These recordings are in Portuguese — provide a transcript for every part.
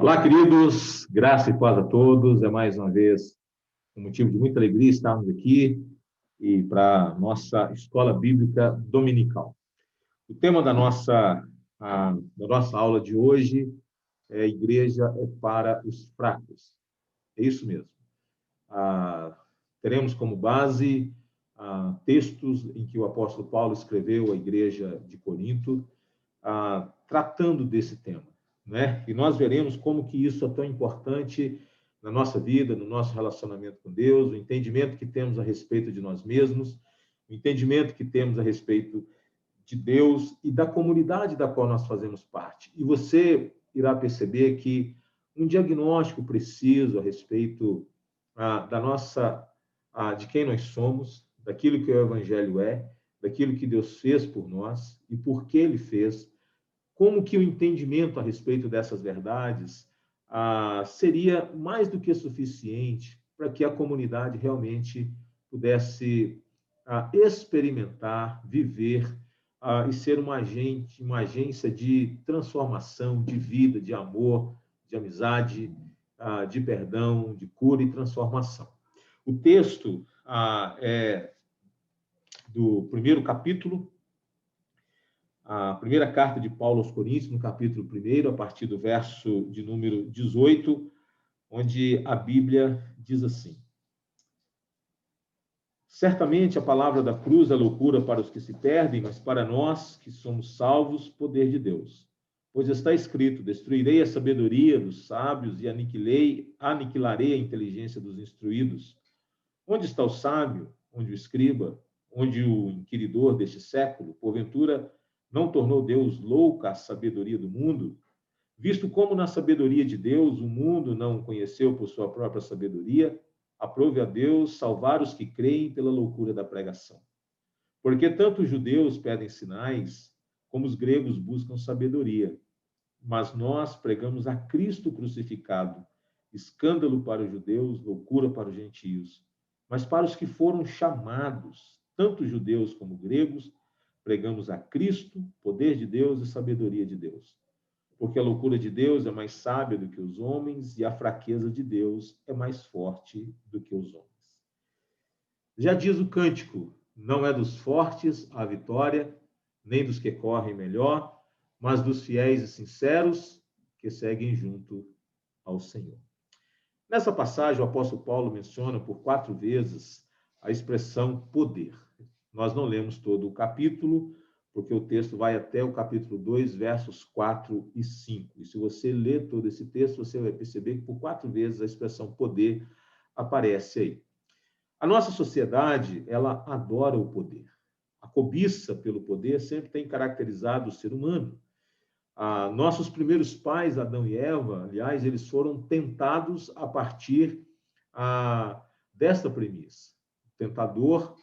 Olá, queridos, graça e paz a todos. É mais uma vez um motivo de muita alegria estarmos aqui e para a nossa escola bíblica dominical. O tema da nossa aula de hoje é a igreja é para os fracos. É isso mesmo. Teremos como base textos em que o apóstolo Paulo escreveu à igreja de Corinto, tratando desse tema, né? E nós veremos como que isso é tão importante na nossa vida, no nosso relacionamento com Deus, o entendimento que temos a respeito de nós mesmos, o entendimento que temos a respeito de Deus e da comunidade da qual nós fazemos parte. E você irá perceber que um diagnóstico preciso a respeito de quem nós somos, daquilo que o Evangelho é, daquilo que Deus fez por nós e por que Ele fez, como que o entendimento a respeito dessas verdades seria mais do que suficiente para que a comunidade realmente pudesse experimentar, viver e ser uma agência de transformação, de vida, de amor, de amizade, de perdão, de cura e transformação. O texto é do primeiro capítulo, a primeira carta de Paulo aos Coríntios, no capítulo 1, a partir do verso de número 18, onde a Bíblia diz assim: certamente a palavra da cruz é loucura para os que se perdem, mas para nós que somos salvos, poder de Deus. Pois está escrito: destruirei a sabedoria dos sábios e aniquilarei a inteligência dos instruídos. Onde está o sábio? Onde o escriba? Onde o inquiridor deste século? Porventura, não tornou Deus louca a sabedoria do mundo? Visto como na sabedoria de Deus o mundo não o conheceu por sua própria sabedoria, aprove a Deus salvar os que creem pela loucura da pregação. Porque tanto os judeus pedem sinais, como os gregos buscam sabedoria. Mas nós pregamos a Cristo crucificado, escândalo para os judeus, loucura para os gentios. Mas para os que foram chamados, tanto judeus como gregos, pregamos a Cristo, poder de Deus e sabedoria de Deus. Porque a loucura de Deus é mais sábia do que os homens e a fraqueza de Deus é mais forte do que os homens. Já diz o cântico: não é dos fortes a vitória, nem dos que correm melhor, mas dos fiéis e sinceros que seguem junto ao Senhor. Nessa passagem, o apóstolo Paulo menciona por 4 vezes a expressão poder. Nós não lemos todo o capítulo, porque o texto vai até o capítulo 2, versos 4 e 5. E se você ler todo esse texto, você vai perceber que por 4 vezes a expressão poder aparece aí. A nossa sociedade, ela adora o poder. A cobiça pelo poder sempre tem caracterizado o ser humano. Nossos primeiros pais, Adão e Eva, aliás, eles foram tentados a partir desta premissa. O tentador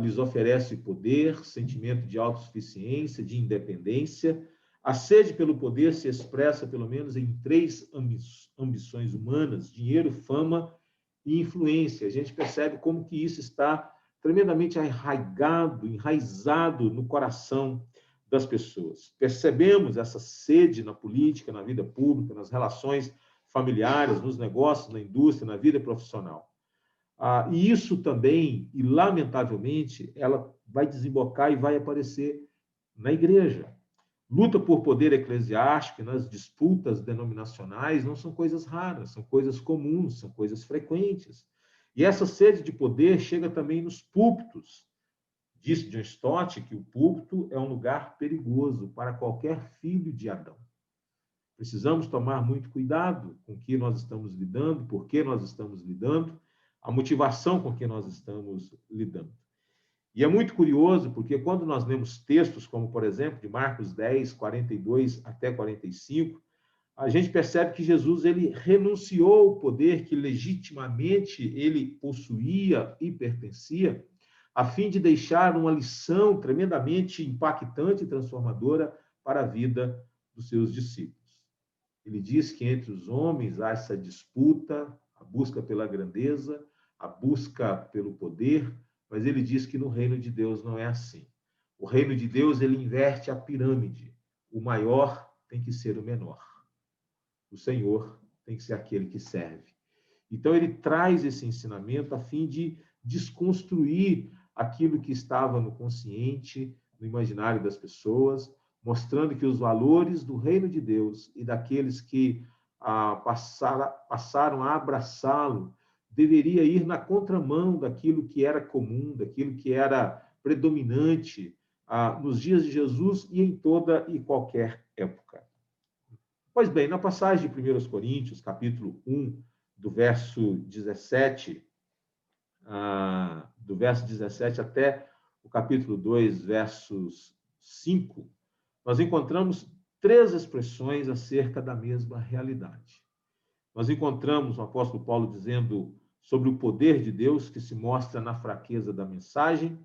lhes oferece poder, sentimento de autossuficiência, de independência. A sede pelo poder se expressa, pelo menos, em 3 ambições humanas: dinheiro, fama e influência. A gente percebe como que isso está tremendamente enraizado no coração das pessoas. Percebemos essa sede na política, na vida pública, nas relações familiares, nos negócios, na indústria, na vida profissional. E isso também, e lamentavelmente, ela vai desembocar e vai aparecer na igreja. Luta por poder eclesiástico nas disputas denominacionais não são coisas raras, são coisas comuns, são coisas frequentes. E essa sede de poder chega também nos púlpitos. Disse John Stott que o púlpito é um lugar perigoso para qualquer filho de Adão. Precisamos tomar muito cuidado com o que nós estamos lidando, por que nós estamos lidando, a motivação com que nós estamos lidando. E é muito curioso, porque quando nós lemos textos como, por exemplo, de Marcos 10, 42 até 45, a gente percebe que Jesus ele renunciou ao poder que legitimamente ele possuía e pertencia, a fim de deixar uma lição tremendamente impactante e transformadora para a vida dos seus discípulos. Ele diz que entre os homens há essa disputa, a busca pela grandeza, a busca pelo poder, mas ele diz que no reino de Deus não é assim. O reino de Deus ele inverte a pirâmide. O maior tem que ser o menor. O Senhor tem que ser aquele que serve. Então, ele traz esse ensinamento a fim de desconstruir aquilo que estava no consciente, no imaginário das pessoas, mostrando que os valores do reino de Deus e daqueles que passaram a abraçá-lo deveria ir na contramão daquilo que era comum, daquilo que era predominante nos dias de Jesus e em toda e qualquer época. Pois bem, na passagem de 1 Coríntios, capítulo 1, do verso 17, até o capítulo 2, versos 5, nós encontramos 3 expressões acerca da mesma realidade. Nós encontramos o apóstolo Paulo dizendo sobre o poder de Deus que se mostra na fraqueza da mensagem.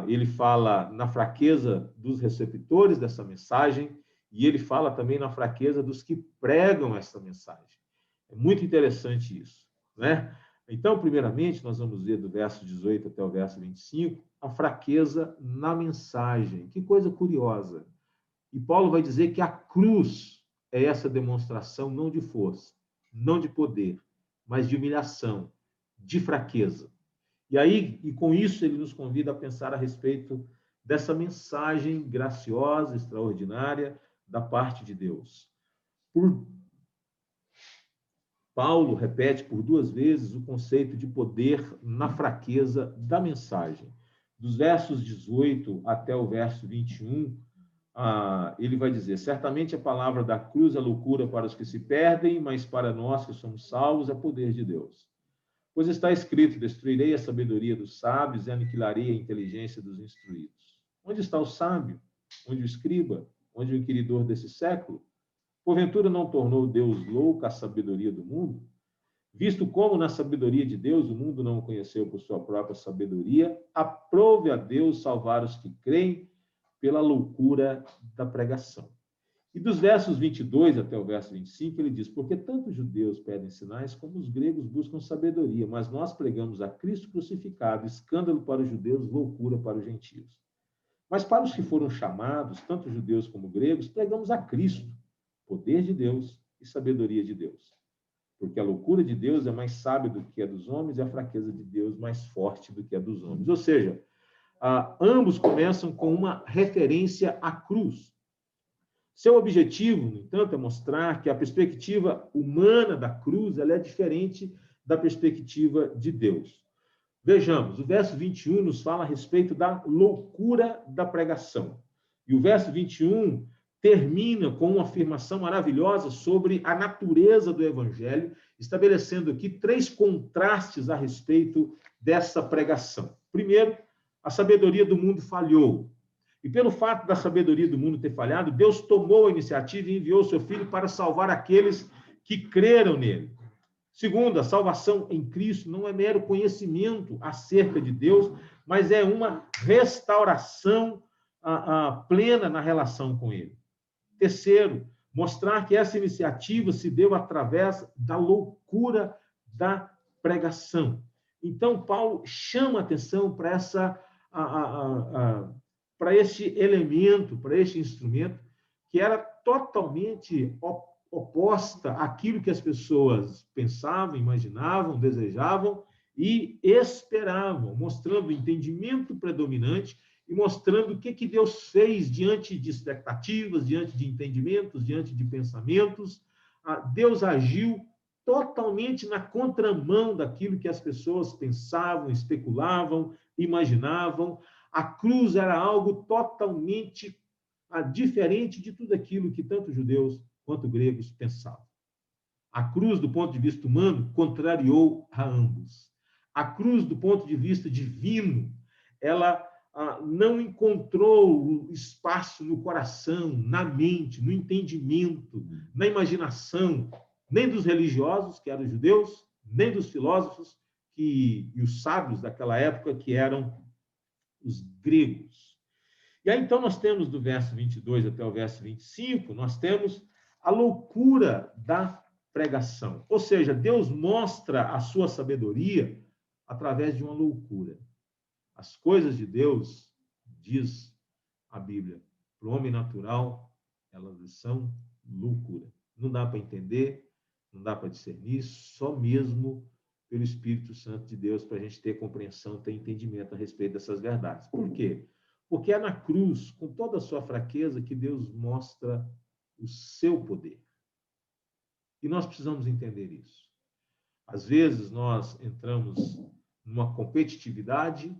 Ele fala na fraqueza dos receptores dessa mensagem e ele fala também na fraqueza dos que pregam essa mensagem. É muito interessante isso, né? Então, primeiramente, nós vamos ver do verso 18 até o verso 25, a fraqueza na mensagem. Que coisa curiosa. E Paulo vai dizer que a cruz é essa demonstração não de força, não de poder, mas de humilhação, de fraqueza. E aí, e com isso, ele nos convida a pensar a respeito dessa mensagem graciosa, extraordinária, da parte de Deus. Paulo repete por 2 vezes o conceito de poder na fraqueza da mensagem. Dos versos 18 até o verso 21, ele vai dizer: certamente a palavra da cruz é loucura para os que se perdem, mas para nós que somos salvos é poder de Deus. Pois está escrito: destruirei a sabedoria dos sábios e aniquilarei a inteligência dos instruídos. Onde está o sábio? Onde o escriba? Onde o inquiridor desse século? Porventura não tornou Deus louca a sabedoria do mundo? Visto como na sabedoria de Deus o mundo não o conheceu por sua própria sabedoria, aprove a Deus salvar os que creem pela loucura da pregação. E dos versos 22 até o verso 25, ele diz: porque tanto os judeus pedem sinais, como os gregos buscam sabedoria, mas nós pregamos a Cristo crucificado, escândalo para os judeus, loucura para os gentios. Mas para os que foram chamados, tanto judeus como gregos, pregamos a Cristo, poder de Deus e sabedoria de Deus. Porque a loucura de Deus é mais sábia do que a dos homens e a fraqueza de Deus mais forte do que a dos homens. Ou seja, ambos começam com uma referência à cruz. Seu objetivo, no entanto, é mostrar que a perspectiva humana da cruz ela é diferente da perspectiva de Deus. Vejamos, o verso 21 nos fala a respeito da loucura da pregação. E o verso 21 termina com uma afirmação maravilhosa sobre a natureza do evangelho, estabelecendo aqui 3 contrastes a respeito dessa pregação. Primeiro, a sabedoria do mundo falhou. E pelo fato da sabedoria do mundo ter falhado, Deus tomou a iniciativa e enviou seu Filho para salvar aqueles que creram nele. Segundo, a salvação em Cristo não é mero conhecimento acerca de Deus, mas é uma restauração plena na relação com ele. Terceiro, mostrar que essa iniciativa se deu através da loucura da pregação. Então, Paulo chama atenção para para este elemento, para este instrumento, que era totalmente oposta àquilo que as pessoas pensavam, imaginavam, desejavam e esperavam, mostrando o entendimento predominante e mostrando o que Deus fez diante de expectativas, diante de entendimentos, diante de pensamentos. Deus agiu totalmente na contramão daquilo que as pessoas pensavam, especulavam, imaginavam. A cruz era algo totalmente diferente de tudo aquilo que tanto judeus quanto gregos pensavam. A cruz, do ponto de vista humano, contrariou a ambos. A cruz, do ponto de vista divino, ela não encontrou espaço no coração, na mente, no entendimento, na imaginação, nem dos religiosos, que eram os judeus, nem dos filósofos e os sábios daquela época, que eram os gregos. E aí, então, nós temos do verso 22 até o verso 25, nós temos a loucura da pregação. Ou seja, Deus mostra a sua sabedoria através de uma loucura. As coisas de Deus, diz a Bíblia, para o homem natural, elas são loucura. Não dá para entender, não dá para discernir, só mesmo pelo Espírito Santo de Deus para a gente ter compreensão, ter entendimento a respeito dessas verdades. Por quê? Porque é na cruz, com toda a sua fraqueza, que Deus mostra o seu poder. E nós precisamos entender isso. Às vezes nós entramos numa competitividade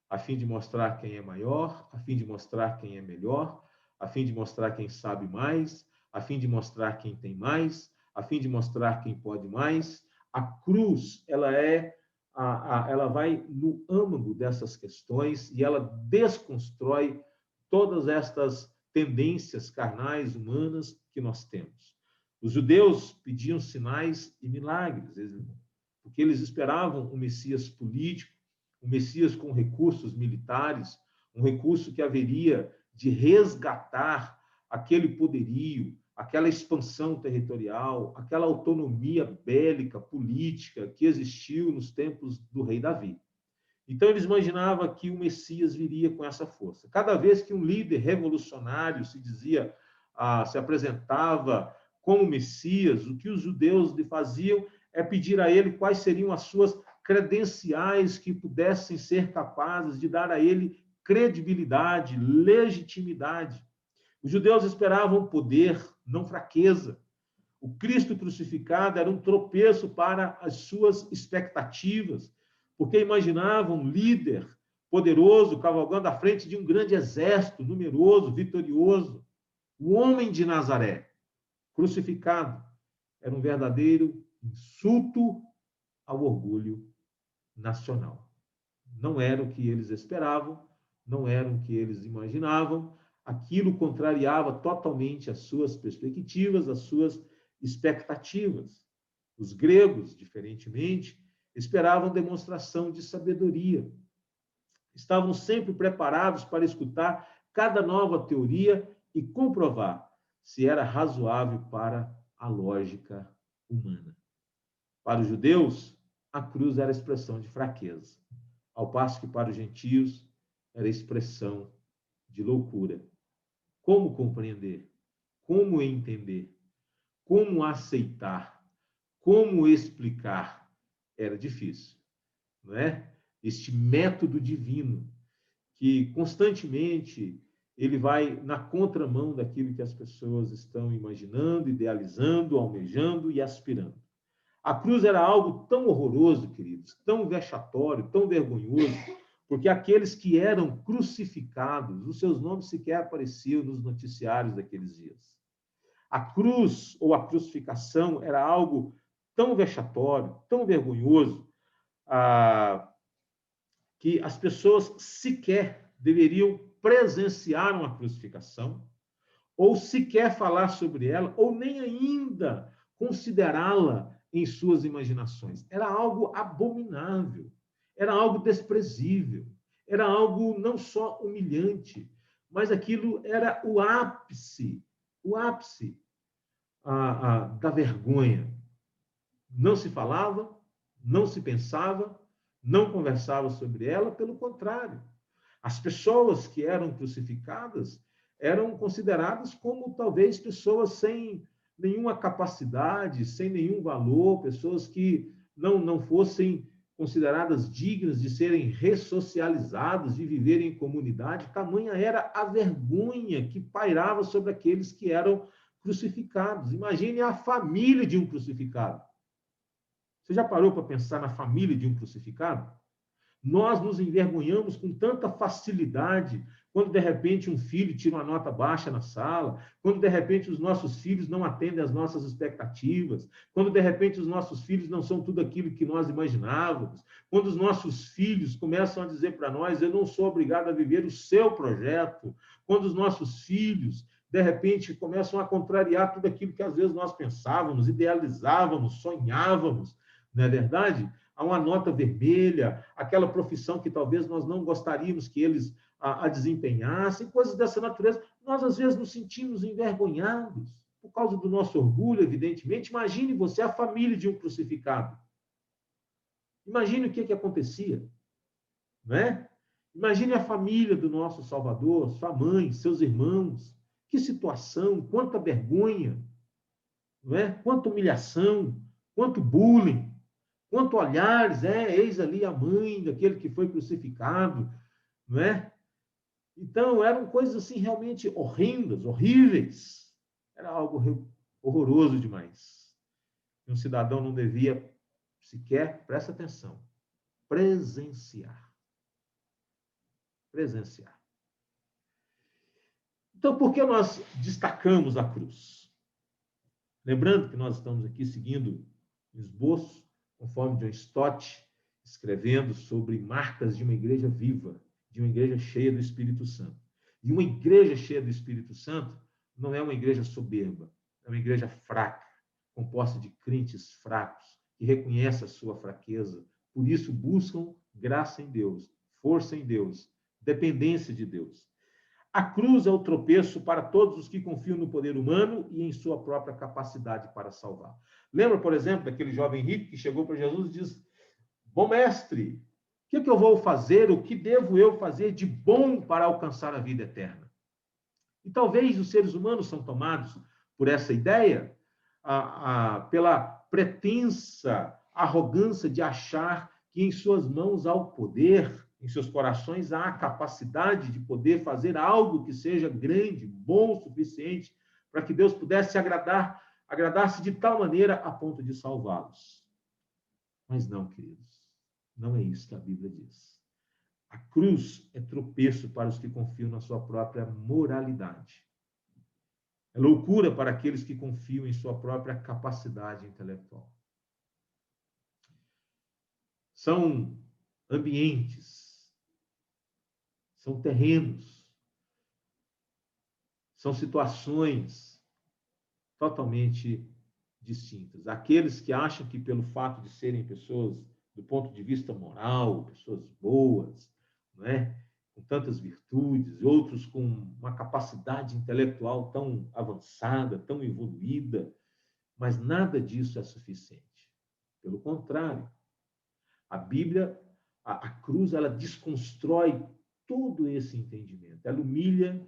a fim de mostrar quem é maior, a fim de mostrar quem é melhor, a fim de mostrar quem sabe mais, a fim de mostrar quem tem mais, a fim de mostrar quem pode mais. A cruz, ela vai no âmago dessas questões e ela desconstrói todas estas tendências carnais humanas que nós temos. Os judeus pediam sinais e milagres, porque eles esperavam um Messias político, um Messias com recursos militares, um recurso que haveria de resgatar aquele poderio, aquela expansão territorial, aquela autonomia bélica, política que existiu nos tempos do rei Davi. Então, eles imaginavam que o Messias viria com essa força. Cada vez que um líder revolucionário se apresentava como Messias, o que os judeus lhe faziam é pedir a ele quais seriam as suas credenciais que pudessem ser capazes de dar a ele credibilidade, legitimidade. Os judeus esperavam poder, não fraqueza. O Cristo crucificado era um tropeço para as suas expectativas, porque imaginavam um líder poderoso cavalgando à frente de um grande exército, numeroso, vitorioso. O homem de Nazaré, crucificado, era um verdadeiro insulto ao orgulho nacional. Não era o que eles esperavam, não era o que eles imaginavam, aquilo contrariava totalmente as suas perspectivas, as suas expectativas. Os gregos, diferentemente, esperavam demonstração de sabedoria. Estavam sempre preparados para escutar cada nova teoria e comprovar se era razoável para a lógica humana. Para os judeus, a cruz era expressão de fraqueza, ao passo que para os gentios era expressão de loucura. Como compreender? Como entender? Como aceitar? Como explicar? Era difícil, não é? Este método divino que constantemente ele vai na contramão daquilo que as pessoas estão imaginando, idealizando, almejando e aspirando. A cruz era algo tão horroroso, queridos, tão vexatório, tão vergonhoso, porque aqueles que eram crucificados, os seus nomes sequer apareciam nos noticiários daqueles dias. A cruz ou a crucificação era algo tão vexatório, tão vergonhoso, que as pessoas sequer deveriam presenciar uma crucificação, ou sequer falar sobre ela, ou nem ainda considerá-la em suas imaginações. Era algo abominável, era algo desprezível, era algo não só humilhante, mas aquilo era o ápice da vergonha. Não se falava, não se pensava, não conversava sobre ela, pelo contrário. As pessoas que eram crucificadas eram consideradas como talvez pessoas sem nenhuma capacidade, sem nenhum valor, pessoas que não fossem consideradas dignas de serem ressocializadas, de viverem em comunidade. Tamanha era a vergonha que pairava sobre aqueles que eram crucificados. Imagine a família de um crucificado. Você já parou para pensar na família de um crucificado? Nós nos envergonhamos com tanta facilidade quando, de repente, um filho tira uma nota baixa na sala, quando, de repente, os nossos filhos não atendem às nossas expectativas, quando, de repente, os nossos filhos não são tudo aquilo que nós imaginávamos, quando os nossos filhos começam a dizer para nós: eu não sou obrigado a viver o seu projeto, quando os nossos filhos, de repente, começam a contrariar tudo aquilo que, às vezes, nós pensávamos, idealizávamos, sonhávamos, não é verdade? Há uma nota vermelha, aquela profissão que talvez nós não gostaríamos que eles a desempenhassem, coisas dessa natureza. Nós, às vezes, nos sentimos envergonhados por causa do nosso orgulho, evidentemente. Imagine você, a família de um crucificado. Imagine o que acontecia, não é? Imagine a família do nosso Salvador, sua mãe, seus irmãos. Que situação, quanta vergonha. não é? Quanta humilhação, quanto bullying, quanto olhares, eis ali a mãe daquele que foi crucificado, não é? Então, eram coisas assim realmente horrendas, horríveis. Era algo horroroso demais. Um cidadão não devia sequer, presta atenção, presenciar. Presenciar. Então, por que nós destacamos a cruz? Lembrando que nós estamos aqui seguindo um esboço, conforme John Stott, escrevendo sobre marcas de uma igreja viva, de uma igreja cheia do Espírito Santo. E uma igreja cheia do Espírito Santo não é uma igreja soberba, é uma igreja fraca, composta de crentes fracos, que reconhecem a sua fraqueza, por isso buscam graça em Deus, força em Deus, dependência de Deus. A cruz é o tropeço para todos os que confiam no poder humano e em sua própria capacidade para salvar. Lembra, por exemplo, daquele jovem rico que chegou para Jesus e diz: bom mestre, o que eu vou fazer? O que devo eu fazer de bom para alcançar a vida eterna? E talvez os seres humanos são tomados por essa ideia, pela pretensa arrogância de achar que em suas mãos há o poder, em seus corações há a capacidade de poder fazer algo que seja grande, bom o suficiente para que Deus pudesse agradar-se de tal maneira a ponto de salvá-los. Mas não, queridos, não é isso que a Bíblia diz. A cruz é tropeço para os que confiam na sua própria moralidade. É loucura para aqueles que confiam em sua própria capacidade intelectual. São ambientes, são terrenos, são situações totalmente distintas. Aqueles que acham que pelo fato de serem pessoas do ponto de vista moral, pessoas boas, não é? Com tantas virtudes, outros com uma capacidade intelectual tão avançada, tão evoluída, mas nada disso é suficiente. Pelo contrário, a Bíblia, a cruz, ela desconstrói todo esse entendimento. Ela humilha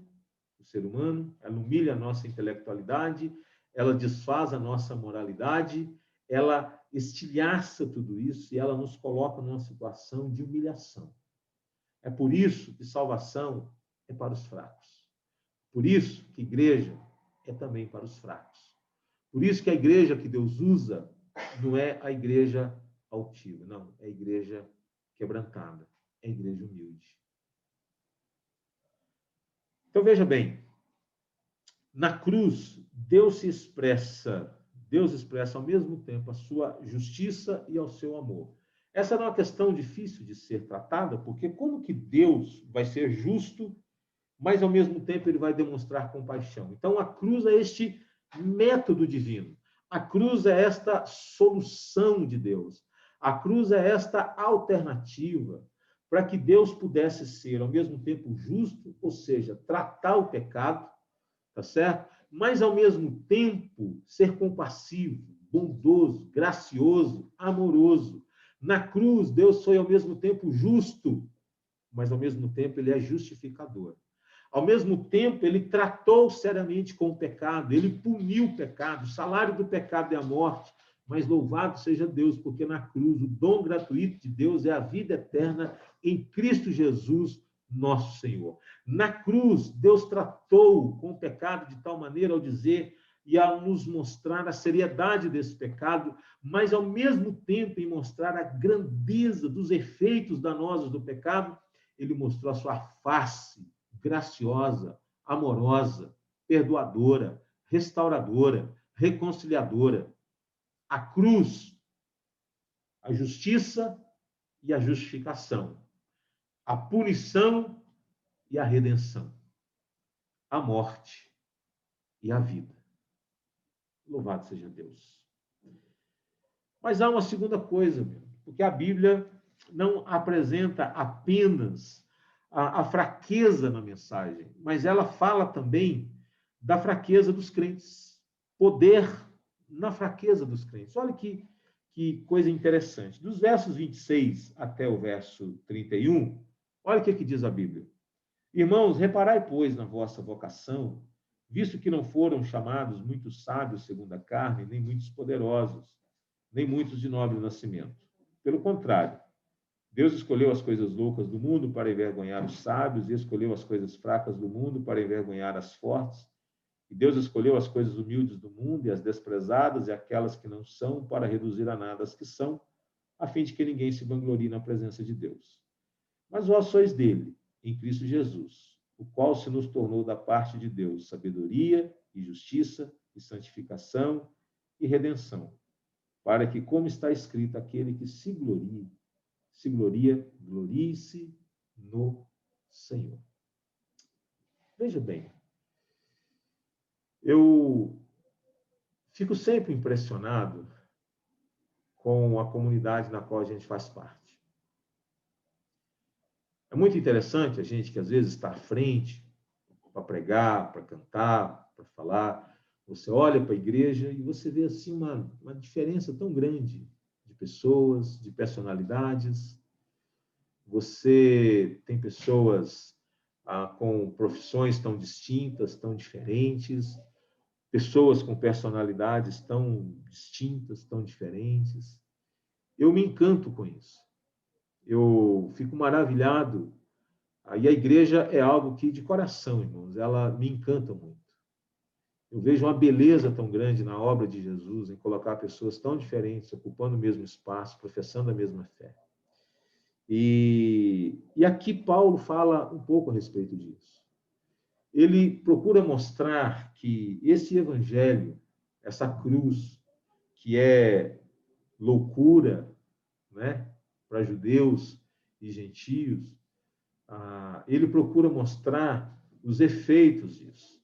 o ser humano, ela humilha a nossa intelectualidade, ela desfaz a nossa moralidade, ela estilhaça tudo isso e ela nos coloca numa situação de humilhação. É por isso que salvação é para os fracos. Por isso que igreja é também para os fracos. Por isso que a igreja que Deus usa não é a igreja altiva, não, é a igreja quebrantada, é a igreja humilde. Então veja bem, na cruz, Deus expressa ao mesmo tempo a sua justiça e ao seu amor. Essa não é uma questão difícil de ser tratada, porque como que Deus vai ser justo, mas ao mesmo tempo ele vai demonstrar compaixão? Então a cruz é este método divino. A cruz é esta solução de Deus. A cruz é esta alternativa para que Deus pudesse ser ao mesmo tempo justo, ou seja, tratar o pecado, tá certo? Mas, ao mesmo tempo, ser compassivo, bondoso, gracioso, amoroso. Na cruz, Deus foi, ao mesmo tempo, justo, mas, ao mesmo tempo, ele é justificador. Ao mesmo tempo, ele tratou seriamente com o pecado, ele puniu o pecado, o salário do pecado é a morte, mas louvado seja Deus, porque na cruz o dom gratuito de Deus é a vida eterna em Cristo Jesus, nosso Senhor. Na cruz, Deus tratou com o pecado de tal maneira ao dizer e ao nos mostrar a seriedade desse pecado, mas ao mesmo tempo em mostrar a grandeza dos efeitos danosos do pecado, ele mostrou a sua face graciosa, amorosa, perdoadora, restauradora, reconciliadora. A cruz, a justiça e a justificação. A punição e a redenção. A morte e a vida. Louvado seja Deus. Mas há uma segunda coisa, porque a Bíblia não apresenta apenas a fraqueza na mensagem, mas ela fala também da fraqueza dos crentes. Poder na fraqueza dos crentes. Olha que coisa interessante. Dos versos 26 até o verso 31, olha o que diz a Bíblia. Irmãos, reparai, pois, na vossa vocação visto que não foram chamados muitos sábios segundo a carne, nem muitos poderosos, nem muitos de nobre nascimento. Pelo contrário, Deus escolheu as coisas loucas do mundo para envergonhar os sábios, e escolheu as coisas fracas do mundo para envergonhar as fortes. E Deus escolheu as coisas humildes do mundo e as desprezadas e aquelas que não são para reduzir a nada as que são, a fim de que ninguém se vanglorie na presença de Deus. Mas vós sois dele, em Cristo Jesus, o qual se nos tornou da parte de Deus sabedoria e justiça e santificação e redenção, para que, como está escrito, aquele que se gloria, glorie-se no Senhor. Veja bem, eu fico sempre impressionado com a comunidade na qual a gente faz parte. É muito interessante a gente que às vezes está à frente para pregar, para cantar, para falar. Você olha para a igreja e você vê assim uma diferença tão grande de pessoas, de personalidades. Você tem pessoas com profissões tão distintas, tão diferentes, pessoas com personalidades tão distintas, tão diferentes. Eu me encanto com isso. Eu fico maravilhado. E a igreja é algo que, de coração, irmãos, ela me encanta muito. Eu vejo uma beleza tão grande na obra de Jesus, em colocar pessoas tão diferentes, ocupando o mesmo espaço, professando a mesma fé. E aqui Paulo fala um pouco a respeito disso. Ele procura mostrar que esse evangelho, essa cruz, que é loucura, né, para judeus e gentios, ele procura mostrar os efeitos disso.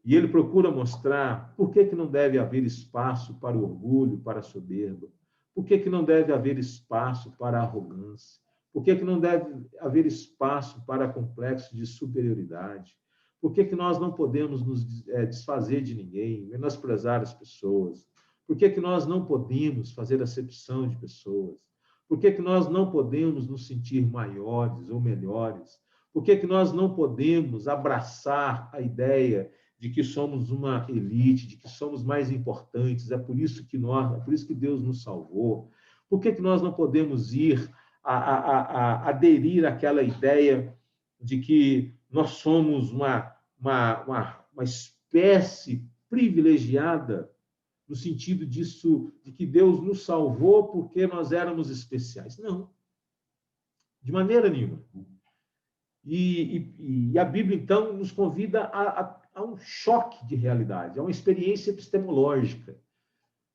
E ele procura mostrar por que não deve haver espaço para o orgulho, para a soberba, por que não deve haver espaço para a arrogância, por que não deve haver espaço para complexo de superioridade, por que nós não podemos nos desfazer de ninguém, menosprezar as pessoas, por que nós não podemos fazer acepção de pessoas, por que nós não podemos nos sentir maiores ou melhores, por que nós não podemos abraçar a ideia de que somos uma elite, de que somos mais importantes, é por isso que Deus nos salvou, por que nós não podemos aderir àquela ideia de que nós somos uma espécie privilegiada, no sentido disso, de que Deus nos salvou porque nós éramos especiais. Não, de maneira nenhuma. E a Bíblia, então, nos convida a um choque de realidade, a uma experiência epistemológica,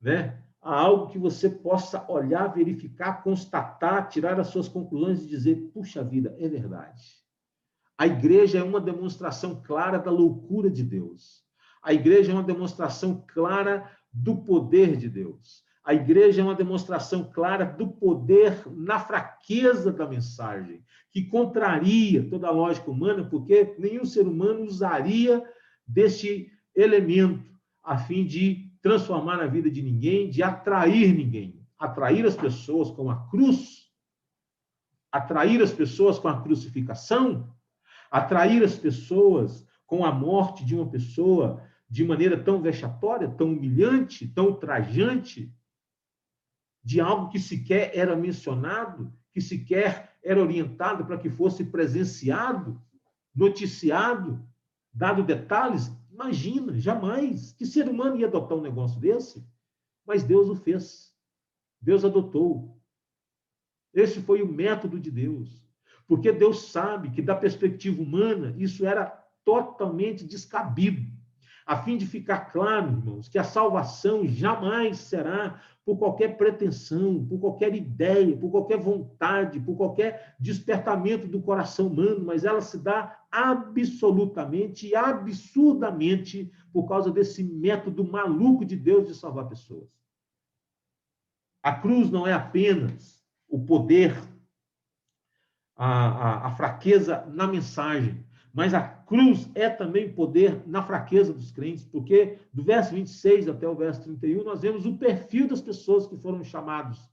né? A algo que você possa olhar, verificar, constatar, tirar as suas conclusões e dizer, puxa vida, é verdade. A igreja é uma demonstração clara da loucura de Deus. A igreja é uma demonstração clara do poder de Deus. A igreja é uma demonstração clara do poder na fraqueza da mensagem, que contraria toda a lógica humana, porque nenhum ser humano usaria deste elemento a fim de transformar na vida de ninguém, de atrair ninguém. Atrair as pessoas com a cruz, atrair as pessoas com a crucificação, atrair as pessoas com a morte de uma pessoa de maneira tão vexatória, tão humilhante, tão ultrajante, de algo que sequer era mencionado, que sequer era orientado para que fosse presenciado, noticiado, dado detalhes. Imagina, jamais. Que ser humano ia adotar um negócio desse? Mas Deus o fez. Deus adotou. Esse foi o método de Deus. Porque Deus sabe que, da perspectiva humana, isso era totalmente descabido. A fim de ficar claro, irmãos, que a salvação jamais será por qualquer pretensão, por qualquer ideia, por qualquer vontade, por qualquer despertamento do coração humano, mas ela se dá absolutamente e absurdamente por causa desse método maluco de Deus de salvar pessoas. A cruz não é apenas o poder, a fraqueza na mensagem, mas a cruz é também poder na fraqueza dos crentes, porque do verso 26 até o verso 31, nós vemos o perfil das pessoas que foram chamados,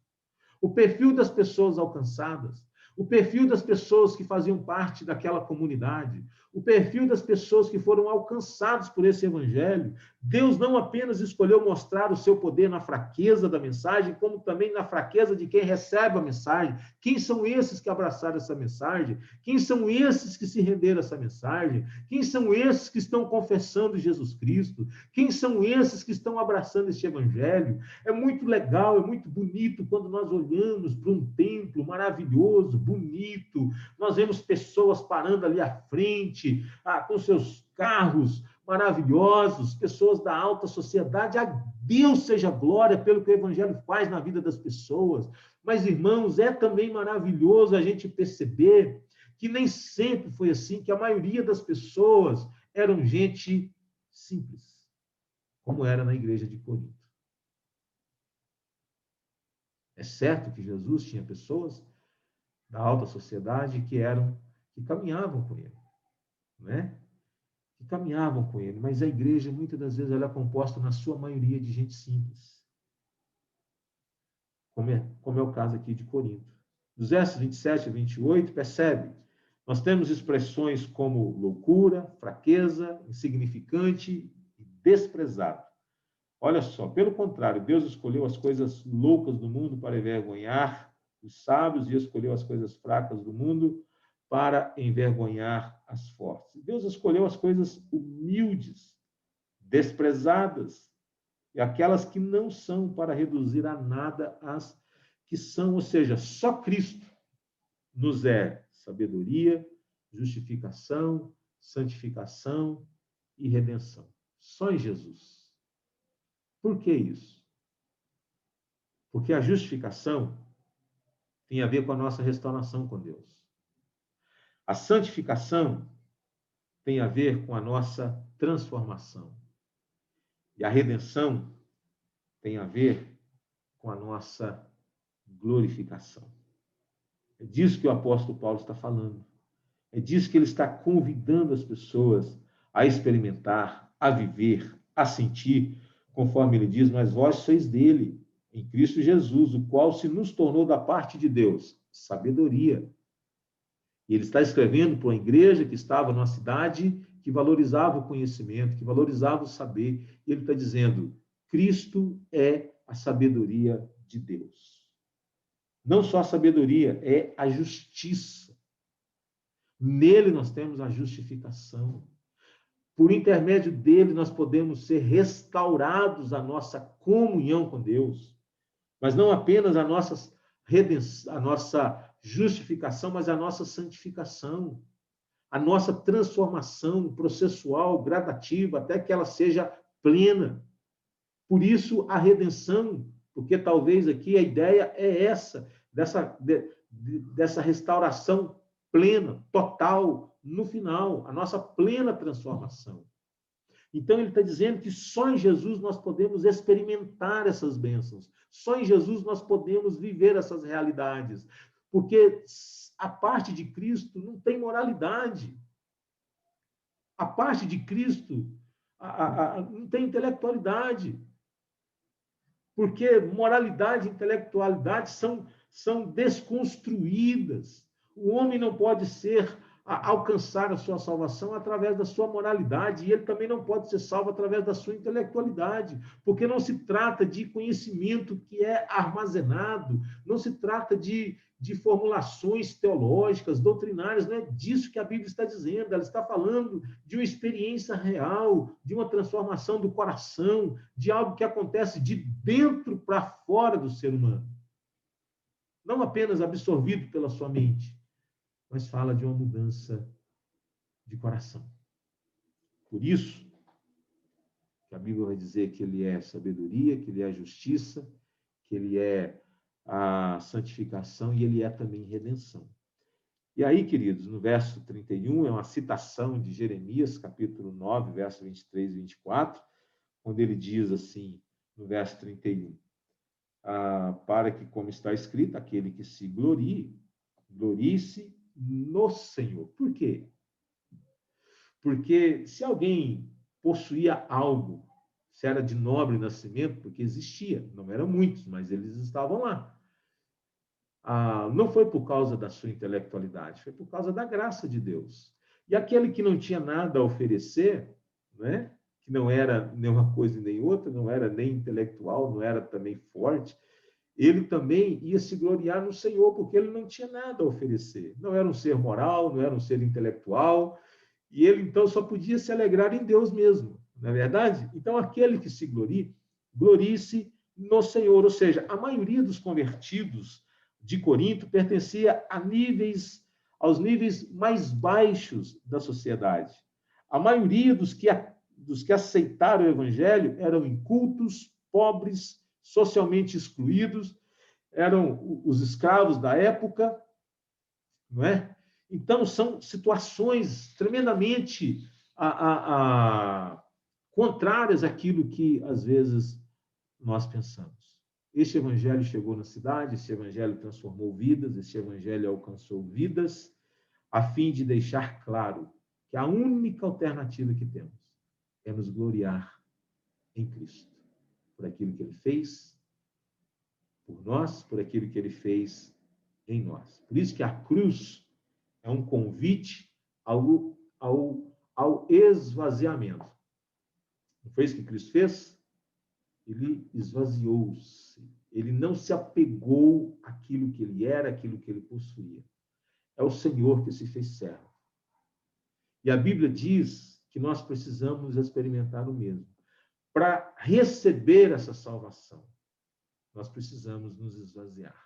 o perfil das pessoas alcançadas, o perfil das pessoas que faziam parte daquela comunidade, o perfil das pessoas que foram alcançados por esse evangelho. Deus não apenas escolheu mostrar o seu poder na fraqueza da mensagem, como também na fraqueza de quem recebe a mensagem. Quem são esses que abraçaram essa mensagem? Quem são esses que se renderam a essa mensagem? Quem são esses que estão confessando Jesus Cristo? Quem são esses que estão abraçando este evangelho? É muito legal, é muito bonito quando nós olhamos para um templo maravilhoso, bonito, nós vemos pessoas parando ali à frente, com seus carros maravilhosos, pessoas da alta sociedade. A Deus seja glória pelo que o evangelho faz na vida das pessoas. Mas, irmãos, é também maravilhoso a gente perceber que nem sempre foi assim, que a maioria das pessoas eram gente simples, como era na igreja de Corinto. É certo que Jesus tinha pessoas da alta sociedade que caminhavam com ele, né? Que caminhavam com ele, mas a igreja, muitas das vezes, ela é composta, na sua maioria, de gente simples, como é o caso aqui de Corinto. Dos versos 27 a 28, percebe? Nós temos expressões como loucura, fraqueza, insignificante e desprezado. Olha só, pelo contrário, Deus escolheu as coisas loucas do mundo para envergonhar os sábios e escolheu as coisas fracas do mundo para envergonhar as fortes. Deus escolheu as coisas humildes, desprezadas, e aquelas que não são, para reduzir a nada as que são, ou seja, só Cristo nos é sabedoria, justificação, santificação e redenção. Só em Jesus. Por que isso? Porque a justificação tem a ver com a nossa restauração com Deus. A santificação tem a ver com a nossa transformação. E a redenção tem a ver com a nossa glorificação. É disso que o apóstolo Paulo está falando. É disso que ele está convidando as pessoas a experimentar, a viver, a sentir, conforme ele diz, mas vós sois dele, em Cristo Jesus, o qual se nos tornou da parte de Deus sabedoria. E ele está escrevendo para uma igreja que estava numa cidade que valorizava o conhecimento, que valorizava o saber. E ele está dizendo, Cristo é a sabedoria de Deus. Não só a sabedoria, é a justiça. Nele nós temos a justificação. Por intermédio dele nós podemos ser restaurados a nossa comunhão com Deus. Mas não apenas a nossa redenção, a nossa justificação, mas a nossa santificação, a nossa transformação processual, gradativa, até que ela seja plena. Por isso, a redenção, porque talvez aqui a ideia é essa, dessa restauração plena, total, no final, a nossa plena transformação. Então, ele está dizendo que só em Jesus nós podemos experimentar essas bênçãos. Só em Jesus nós podemos viver essas realidades. Porque a parte de Cristo não tem moralidade. A parte de Cristo não tem intelectualidade. Porque moralidade e intelectualidade são desconstruídas. O homem não pode alcançar a sua salvação através da sua moralidade, e ele também não pode ser salvo através da sua intelectualidade, porque não se trata de conhecimento que é armazenado, não se trata de formulações teológicas, doutrinárias, não é disso que a Bíblia está dizendo, ela está falando de uma experiência real, de uma transformação do coração, de algo que acontece de dentro para fora do ser humano. Não apenas absorvido pela sua mente, mas fala de uma mudança de coração. Por isso, que a Bíblia vai dizer que ele é sabedoria, que ele é justiça, que ele é a santificação e ele é também redenção. E aí, queridos, no verso 31, é uma citação de Jeremias, capítulo 9, verso 23 e 24, onde ele diz assim, no verso 31, para que, como está escrito, aquele que se glorie-se no Senhor. Por quê? Porque se alguém possuía algo, se era de nobre nascimento, porque existia, não eram muitos, mas eles estavam lá. Não foi por causa da sua intelectualidade, foi por causa da graça de Deus. E aquele que não tinha nada a oferecer, né? Que não era nem uma coisa nem outra, não era nem intelectual, não era também forte, ele também ia se gloriar no Senhor, porque ele não tinha nada a oferecer. Não era um ser moral, não era um ser intelectual, e ele então só podia se alegrar em Deus mesmo, não é verdade? Então, aquele que se glorie, glorie-se no Senhor. Ou seja, a maioria dos convertidos de Corinto pertencia aos níveis mais baixos da sociedade. A maioria dos que aceitaram o evangelho eram incultos, pobres, socialmente excluídos, eram os escravos da época, não é? Então, são situações tremendamente contrárias àquilo que, às vezes, nós pensamos. Este evangelho chegou na cidade, este evangelho transformou vidas, este evangelho alcançou vidas, a fim de deixar claro que a única alternativa que temos é nos gloriar em Cristo, por aquilo que ele fez por nós, por aquilo que ele fez em nós. Por isso que a cruz é um convite ao esvaziamento. Não foi isso que Cristo fez? Ele esvaziou-se. Ele não se apegou àquilo que ele era, àquilo que ele possuía. É o Senhor que se fez servo. E a Bíblia diz que nós precisamos experimentar o mesmo. Para receber essa salvação, nós precisamos nos esvaziar.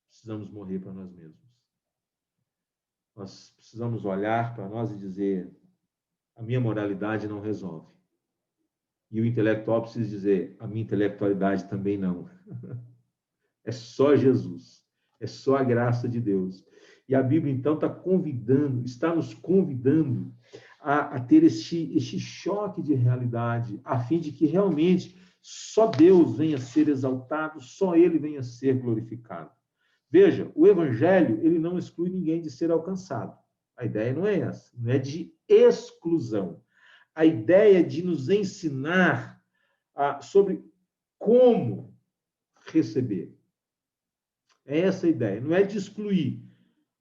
Precisamos morrer para nós mesmos. Nós precisamos olhar para nós e dizer: a minha moralidade não resolve. E o intelectual precisa dizer: a minha intelectualidade também não. É só Jesus. É só a graça de Deus. E a Bíblia, então, está nos convidando a ter este choque de realidade, a fim de que realmente só Deus venha a ser exaltado, só Ele venha a ser glorificado. Veja, o Evangelho, ele não exclui ninguém de ser alcançado. A ideia não é essa, não é de exclusão. A ideia é de nos ensinar sobre como receber. É essa a ideia. Não é de excluir,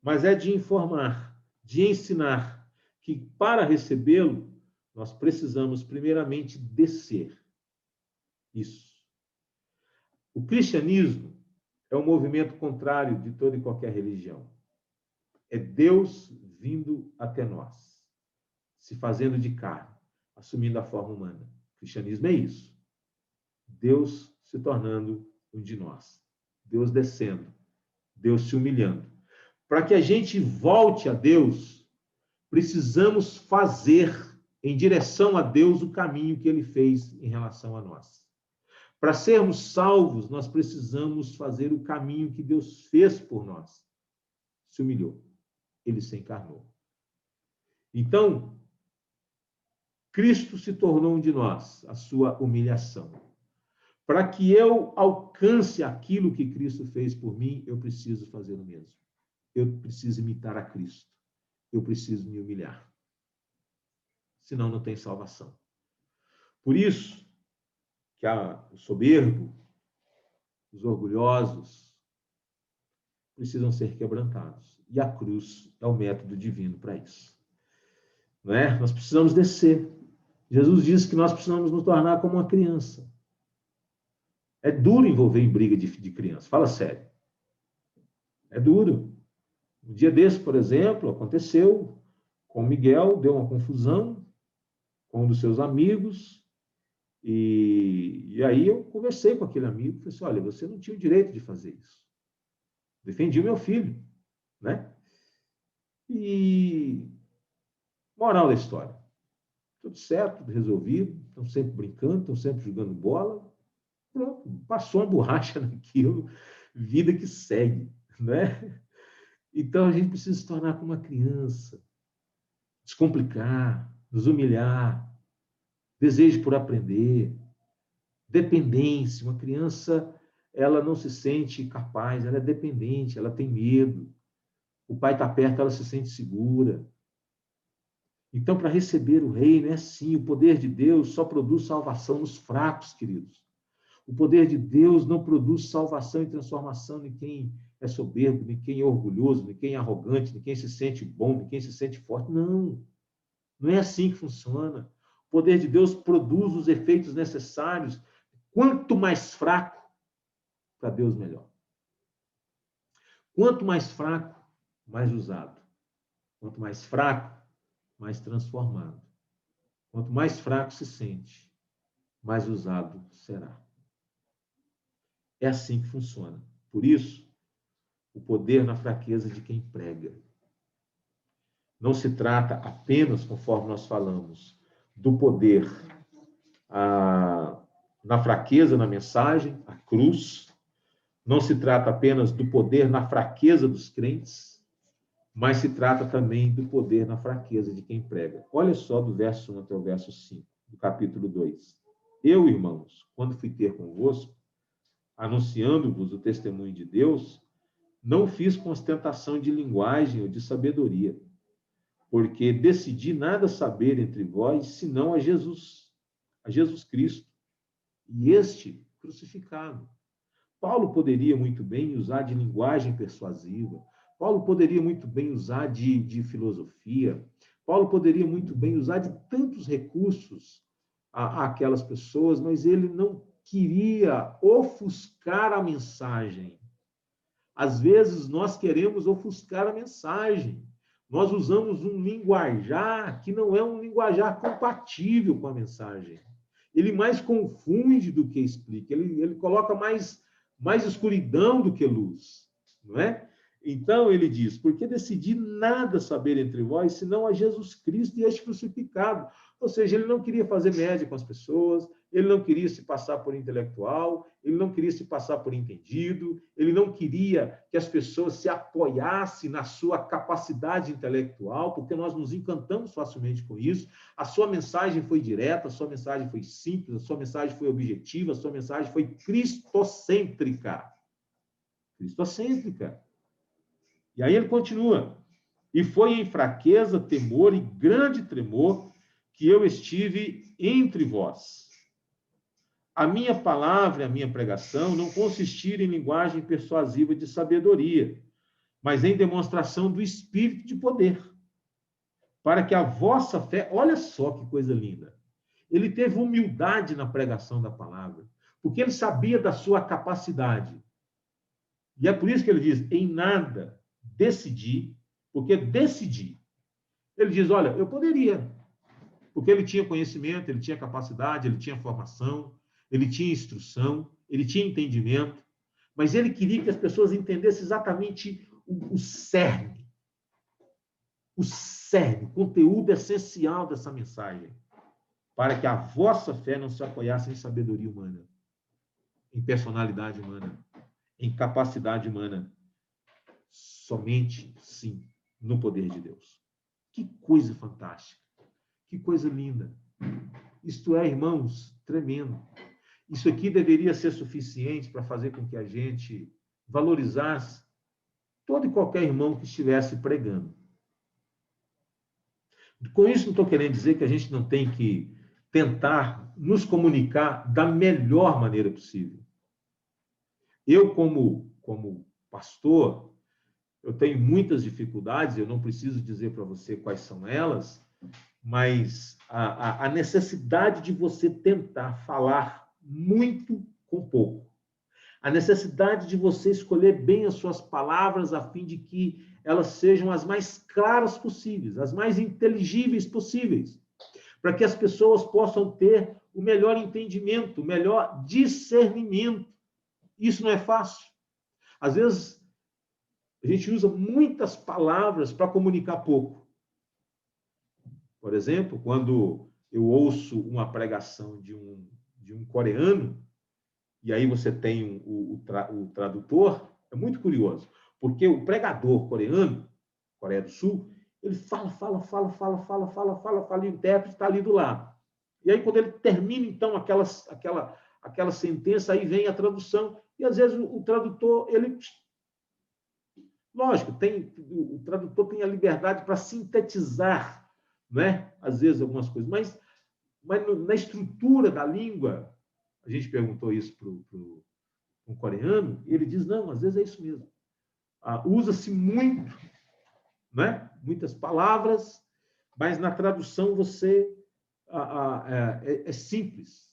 mas é de informar, de ensinar que para recebê-lo, nós precisamos primeiramente descer. Isso. O cristianismo é um movimento contrário de toda e qualquer religião. É Deus vindo até nós, se fazendo de carne, assumindo a forma humana. O cristianismo é isso. Deus se tornando um de nós. Deus descendo. Deus se humilhando. Para que a gente volte a Deus, precisamos fazer em direção a Deus o caminho que ele fez em relação a nós. Para sermos salvos, nós precisamos fazer o caminho que Deus fez por nós. Se humilhou. Ele se encarnou. Então, Cristo se tornou um de nós, a sua humilhação. Para que eu alcance aquilo que Cristo fez por mim, eu preciso fazer o mesmo. Eu preciso imitar a Cristo. Eu preciso me humilhar. Senão não tem salvação. Por isso que o soberbo, os orgulhosos, precisam ser quebrantados. E a cruz é o método divino para isso. Não é? Nós precisamos descer. Jesus disse que nós precisamos nos tornar como uma criança. É duro envolver em briga de criança. Fala sério. É duro. Um dia desse, por exemplo, aconteceu com o Miguel, deu uma confusão com um dos seus amigos, e aí eu conversei com aquele amigo, falei assim: olha, você não tinha o direito de fazer isso. Defendi o meu filho, né? E moral da história. Tudo certo, tudo resolvido, estão sempre brincando, estão sempre jogando bola. Pronto, passou uma borracha naquilo, vida que segue, né? Então, a gente precisa se tornar como uma criança, descomplicar, nos humilhar, desejo por aprender, dependência. Uma criança, ela não se sente capaz, ela é dependente, ela tem medo. O pai está perto, ela se sente segura. Então, para receber o reino, é assim, o poder de Deus só produz salvação nos fracos, queridos. O poder de Deus não produz salvação e transformação em quem é soberbo, nem quem é orgulhoso, nem quem é arrogante, nem quem se sente bom, nem quem se sente forte. Não, não é assim que funciona. O poder de Deus produz os efeitos necessários. Quanto mais fraco, para Deus melhor. Quanto mais fraco, mais usado. Quanto mais fraco, mais transformado. Quanto mais fraco se sente, mais usado será. É assim que funciona. Por isso, o poder na fraqueza de quem prega. Não se trata apenas, conforme nós falamos, do poder na fraqueza na mensagem, a cruz. Não se trata apenas do poder na fraqueza dos crentes, mas se trata também do poder na fraqueza de quem prega. Olha só do verso 1 até o verso 5, do capítulo 2. Eu, irmãos, quando fui ter convosco, anunciando-vos o testemunho de Deus, não fiz com ostentação de linguagem ou de sabedoria, porque decidi nada saber entre vós, senão a Jesus Cristo, e este crucificado. Paulo poderia muito bem usar de linguagem persuasiva, Paulo poderia muito bem usar de filosofia, Paulo poderia muito bem usar de tantos recursos àquelas pessoas, mas ele não queria ofuscar a mensagem. Às vezes nós queremos ofuscar a mensagem. Nós usamos um linguajar que não é um linguajar compatível com a mensagem. Ele mais confunde do que explica. Ele coloca mais escuridão do que luz, não é? Então ele diz, porque decidi nada saber entre vós, senão a Jesus Cristo e este crucificado. Ou seja, ele não queria fazer média com as pessoas, ele não queria se passar por intelectual, ele não queria se passar por entendido, ele não queria que as pessoas se apoiassem na sua capacidade intelectual, porque nós nos encantamos facilmente com isso. A sua mensagem foi direta, a sua mensagem foi simples, a sua mensagem foi objetiva, a sua mensagem foi cristocêntrica. Cristocêntrica. E aí ele continua. E foi em fraqueza, temor e grande tremor que eu estive entre vós. A minha palavra e a minha pregação não consistiram em linguagem persuasiva de sabedoria, mas em demonstração do Espírito de poder, para que a vossa fé... Olha só que coisa linda. Ele teve humildade na pregação da palavra, porque ele sabia da sua capacidade. E é por isso que ele diz, em nada decidi, porque decidi. Ele diz, olha, eu poderia, porque ele tinha conhecimento, ele tinha capacidade, ele tinha formação, ele tinha instrução, ele tinha entendimento, mas ele queria que as pessoas entendessem exatamente o cerne, o conteúdo essencial dessa mensagem, para que a vossa fé não se apoiasse em sabedoria humana, em personalidade humana, em capacidade humana, somente, sim, no poder de Deus. Que coisa fantástica, que coisa linda. Isto é, irmãos, tremendo. Isso aqui deveria ser suficiente para fazer com que a gente valorizasse todo e qualquer irmão que estivesse pregando. Com isso, não estou querendo dizer que a gente não tem que tentar nos comunicar da melhor maneira possível. Eu, como pastor, eu tenho muitas dificuldades, eu não preciso dizer para você quais são elas, mas a necessidade de você tentar falar muito com pouco. A necessidade de você escolher bem as suas palavras a fim de que elas sejam as mais claras possíveis, as mais inteligíveis possíveis, para que as pessoas possam ter o melhor entendimento, o melhor discernimento. Isso não é fácil. Às vezes, a gente usa muitas palavras para comunicar pouco. Por exemplo, quando eu ouço uma pregação de um coreano, e aí você tem o tradutor, é muito curioso, porque o pregador coreano, Coreia do Sul, ele fala, e o intérprete está ali do lado. E aí, quando ele termina, então, aquela sentença, aí vem a tradução, e às vezes o tradutor, ele... Lógico, o tradutor tem a liberdade para sintetizar, né? Às vezes, algumas coisas, mas na estrutura da língua, a gente perguntou isso para um coreano, e ele diz, não, às vezes é isso mesmo. usa-se muito, né? Muitas palavras, mas na tradução é simples.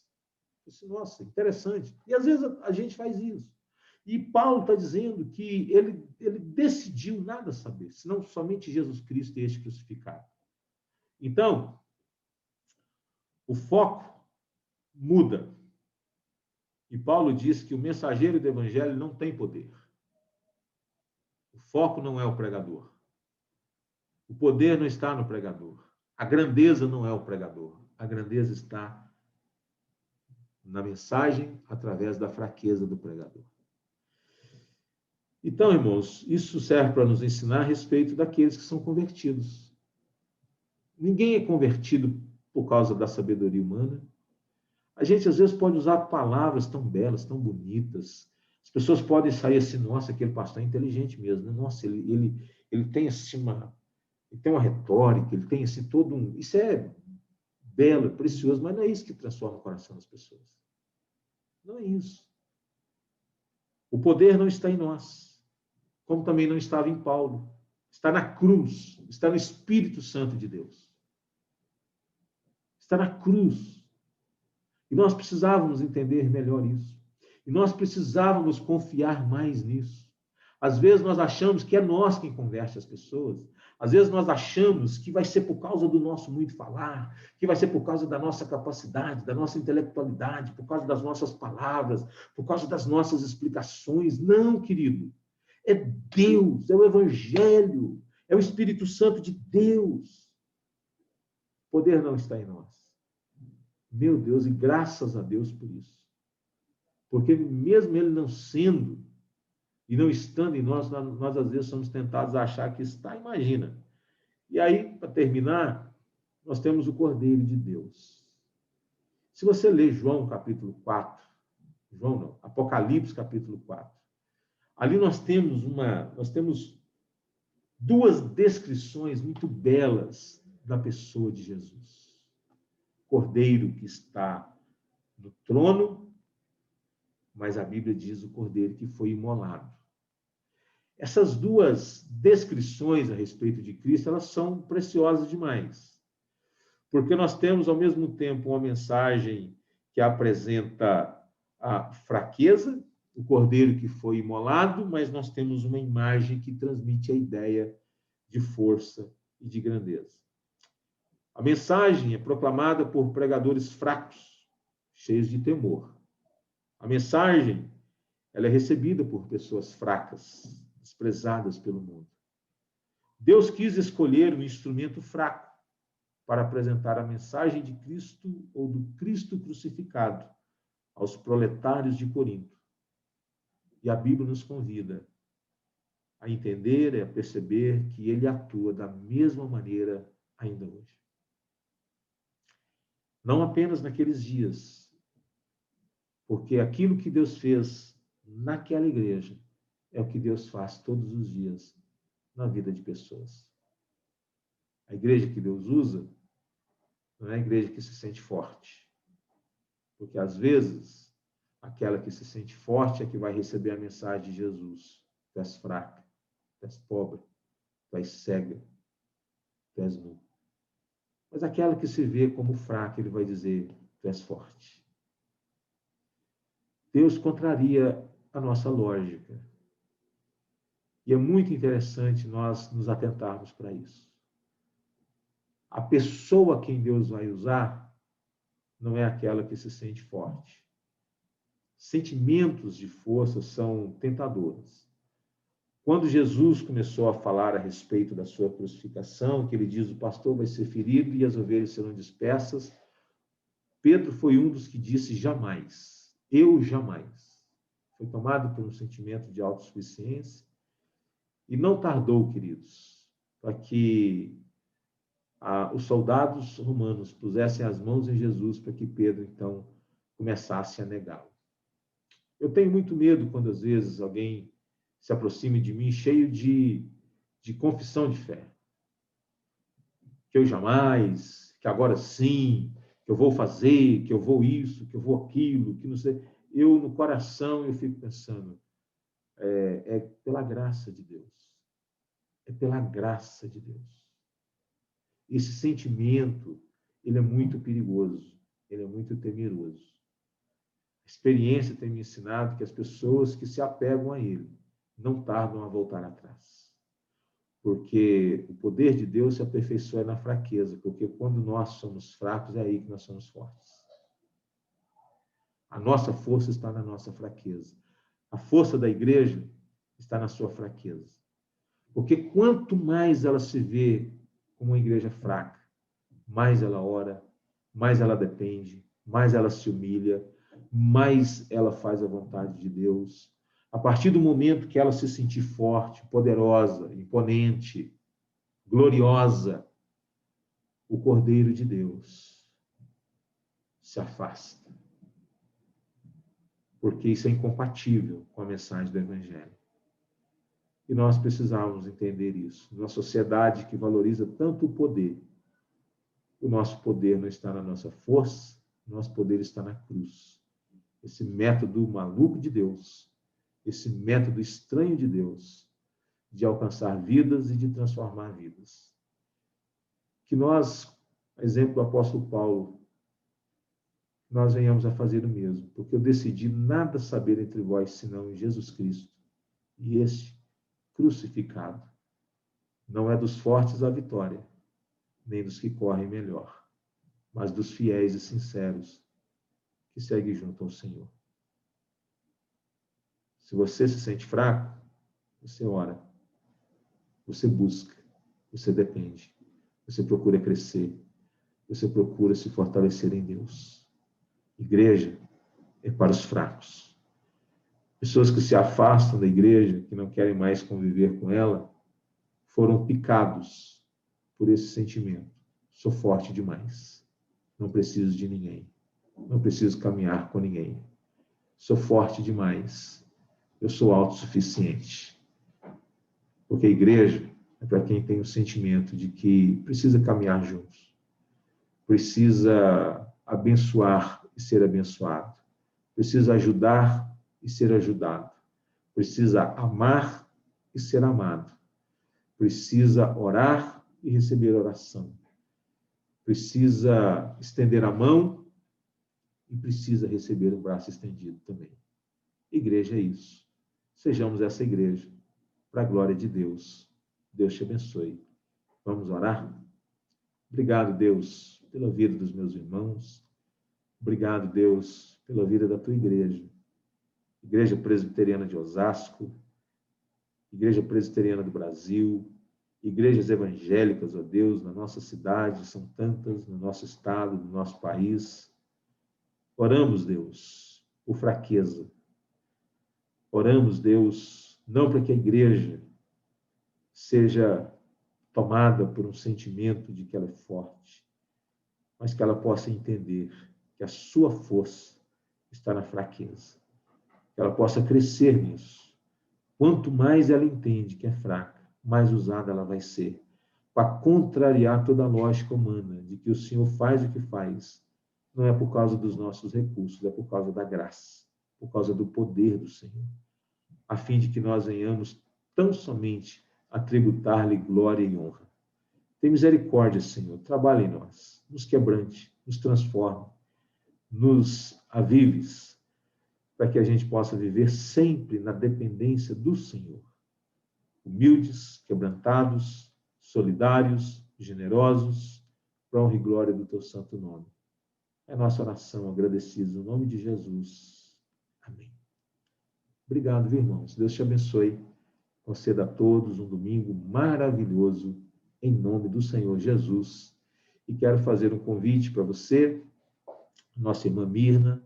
Nossa, interessante. E às vezes a gente faz isso. E Paulo está dizendo que ele decidiu nada saber, senão somente Jesus Cristo e este crucificado. Então, o foco muda. E Paulo diz que o mensageiro do evangelho não tem poder. O foco não é o pregador. O poder não está no pregador. A grandeza não é o pregador. A grandeza está na mensagem através da fraqueza do pregador. Então, irmãos, isso serve para nos ensinar a respeito daqueles que são convertidos. Ninguém é convertido por causa da sabedoria humana. A gente, às vezes, pode usar palavras tão belas, tão bonitas. As pessoas podem sair assim, nossa, aquele pastor é inteligente mesmo. Né? Nossa, ele tem assim ele tem uma retórica, ele tem assim todo um... Isso é belo, é precioso, mas não é isso que transforma o coração das pessoas. Não é isso. O poder não está em nós, como também não estava em Paulo. Está na cruz, está no Espírito Santo de Deus. Está na cruz. E nós precisávamos entender melhor isso. E nós precisávamos confiar mais nisso. Às vezes nós achamos que é nós quem converte as pessoas. Às vezes nós achamos que vai ser por causa do nosso muito falar, que vai ser por causa da nossa capacidade, da nossa intelectualidade, por causa das nossas palavras, por causa das nossas explicações. Não, querido. É Deus, é o Evangelho, é o Espírito Santo de Deus. O poder não está em nós. Meu Deus, e graças a Deus por isso. Porque mesmo ele não sendo e não estando em nós, nós às vezes somos tentados a achar que está, imagina. E aí, para terminar, nós temos o Cordeiro de Deus. Se você ler João capítulo 4, João não, Apocalipse capítulo 4, ali nós temos duas descrições muito belas da pessoa de Jesus. Cordeiro que está no trono, mas a Bíblia diz o cordeiro que foi imolado. Essas duas descrições a respeito de Cristo, elas são preciosas demais. Porque nós temos, ao mesmo tempo, uma mensagem que apresenta a fraqueza, o cordeiro que foi imolado, mas nós temos uma imagem que transmite a ideia de força e de grandeza. A mensagem é proclamada por pregadores fracos, cheios de temor. A mensagem, ela é recebida por pessoas fracas, desprezadas pelo mundo. Deus quis escolher um instrumento fraco para apresentar a mensagem de Cristo ou do Cristo crucificado aos proletários de Corinto. E a Bíblia nos convida a entender e a perceber que ele atua da mesma maneira ainda hoje. Não apenas naqueles dias, porque aquilo que Deus fez naquela igreja é o que Deus faz todos os dias na vida de pessoas. A igreja que Deus usa não é a igreja que se sente forte. Porque, às vezes, aquela que se sente forte é que vai receber a mensagem de Jesus. Tu és fraca, tu és pobre, tu és cega, tu és nu. Mas aquela que se vê como fraca, ele vai dizer, tu és forte. Deus contraria a nossa lógica. E é muito interessante nós nos atentarmos para isso. A pessoa a quem Deus vai usar não é aquela que se sente forte. Sentimentos de força são tentadores. Quando Jesus começou a falar a respeito da sua crucificação, que ele diz, o pastor vai ser ferido e as ovelhas serão dispersas, Pedro foi um dos que disse, jamais, eu jamais. Foi tomado por um sentimento de autossuficiência e não tardou, queridos, para que os soldados romanos pusessem as mãos em Jesus para que Pedro, então, começasse a negá-lo. Eu tenho muito medo quando, às vezes, alguém se aproxime de mim cheio de confissão de fé. Que eu jamais, que agora sim, que eu vou fazer, que eu vou isso, que eu vou aquilo, que não sei. Eu, no coração, eu fico pensando, é pela graça de Deus. É pela graça de Deus. Esse sentimento, ele é muito perigoso, ele é muito temeroso. A experiência tem me ensinado que as pessoas que se apegam a ele não tardam a voltar atrás. Porque o poder de Deus se aperfeiçoa na fraqueza, porque quando nós somos fracos, é aí que nós somos fortes. A nossa força está na nossa fraqueza. A força da igreja está na sua fraqueza. Porque quanto mais ela se vê como uma igreja fraca, mais ela ora, mais ela depende, mais ela se humilha, mais ela faz a vontade de Deus. A partir do momento que ela se sentir forte, poderosa, imponente, gloriosa, o Cordeiro de Deus se afasta. Porque isso é incompatível com a mensagem do Evangelho. E nós precisamos entender isso. Numa sociedade que valoriza tanto o poder, o nosso poder não está na nossa força, o nosso poder está na cruz. Esse método maluco de Deus, esse método estranho de Deus, de alcançar vidas e de transformar vidas. Que nós, exemplo do apóstolo Paulo, nós venhamos a fazer o mesmo, porque eu decidi nada saber entre vós, senão em Jesus Cristo, e este crucificado. Não é dos fortes a vitória, nem dos que correm melhor, mas dos fiéis e sinceros que seguem junto ao Senhor. Se você se sente fraco, você ora, você busca, você depende, você procura crescer, você procura se fortalecer em Deus. Igreja é para os fracos. Pessoas que se afastam da igreja, que não querem mais conviver com ela, foram picados por esse sentimento. Sou forte demais. Não preciso de ninguém. Não preciso caminhar com ninguém. Sou forte demais. Eu sou autossuficiente. Porque a igreja é para quem tem o sentimento de que precisa caminhar juntos. Precisa abençoar e ser abençoado. Precisa ajudar e ser ajudado. Precisa amar e ser amado. Precisa orar e receber oração. Precisa estender a mão e precisa receber o braço estendido também. Igreja é isso. Sejamos essa igreja, para a glória de Deus. Deus te abençoe. Vamos orar? Obrigado, Deus, pela vida dos meus irmãos. Obrigado, Deus, pela vida da tua igreja. Igreja Presbiteriana de Osasco, Igreja Presbiteriana do Brasil, igrejas evangélicas, ó Deus, na nossa cidade, são tantas, no nosso estado, no nosso país. Oramos, Deus, por fraqueza. Oramos, Deus, não para que a igreja seja tomada por um sentimento de que ela é forte, mas que ela possa entender que a sua força está na fraqueza. Que ela possa crescer nisso. Quanto mais ela entende que é fraca, mais usada ela vai ser para contrariar toda a lógica humana de que o Senhor faz o que faz. Não é por causa dos nossos recursos, é por causa da graça, por causa do poder do Senhor, a fim de que nós venhamos tão somente a tributar-lhe glória e honra. Tem misericórdia, Senhor, trabalha em nós, nos quebrante, nos transforme, nos avives, para que a gente possa viver sempre na dependência do Senhor. Humildes, quebrantados, solidários, generosos, para a honra e glória do teu santo nome. É nossa oração, agradecidos no nome de Jesus. Amém. Obrigado, viu, irmãos. Deus te abençoe. Conceda a todos um domingo maravilhoso, em nome do Senhor Jesus. E quero fazer um convite para você, nossa irmã Mirna.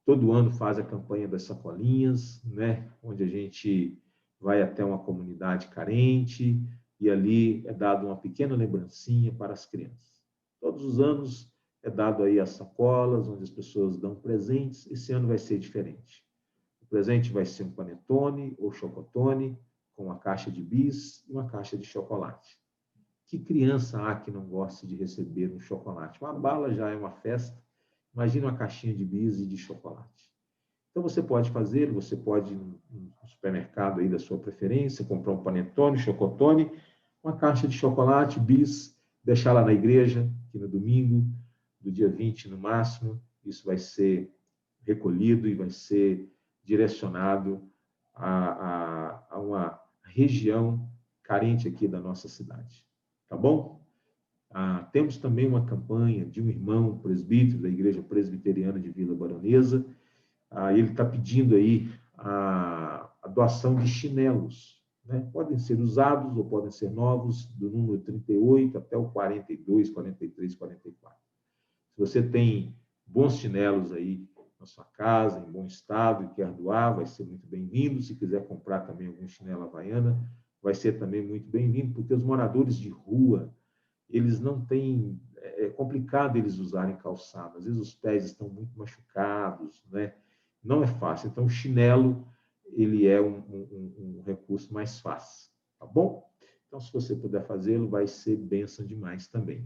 Todo ano faz a campanha das sacolinhas, né? Onde a gente vai até uma comunidade carente e ali é dado uma pequena lembrancinha para as crianças. Todos os anos é dado aí as sacolas, onde as pessoas dão presentes. Esse ano vai ser diferente. O presente vai ser um panetone ou chocotone com uma caixa de bis e uma caixa de chocolate. Que criança há que não goste de receber um chocolate? Uma bala já é uma festa. Imagina uma caixinha de bis e de chocolate. Então, você pode fazer, você pode ir no supermercado aí da sua preferência, comprar um panetone, chocotone, uma caixa de chocolate, bis, deixar lá na igreja, aqui no domingo, do dia 20 no máximo, isso vai ser recolhido e vai ser direcionado a uma região carente aqui da nossa cidade. Tá bom? Temos também uma campanha de um irmão presbítero da Igreja Presbiteriana de Vila Baronesa. Ele está pedindo aí a doação de chinelos, né? Podem ser usados ou podem ser novos, do número 38 até o 42, 43, 44. Se você tem bons chinelos aí na sua casa, em bom estado, e quer doar, vai ser muito bem-vindo. Se quiser comprar também algum chinelo havaiana, vai ser também muito bem-vindo, porque os moradores de rua, eles não têm... É complicado eles usarem calçado. Às vezes os pés estão muito machucados, né? Não é fácil. Então, o chinelo, ele é um recurso mais fácil, tá bom? Então, se você puder fazê-lo, vai ser bênção demais também.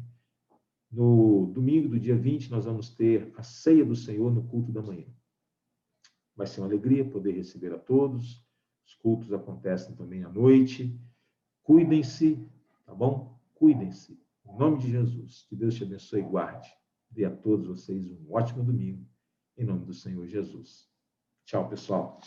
No domingo do dia 20, nós vamos ter a ceia do Senhor no culto da manhã. Vai ser uma alegria poder receber a todos. Os cultos acontecem também à noite. Cuidem-se, tá bom? Cuidem-se. Em nome de Jesus, que Deus te abençoe e guarde. Dê a todos vocês um ótimo domingo, em nome do Senhor Jesus. Tchau, pessoal.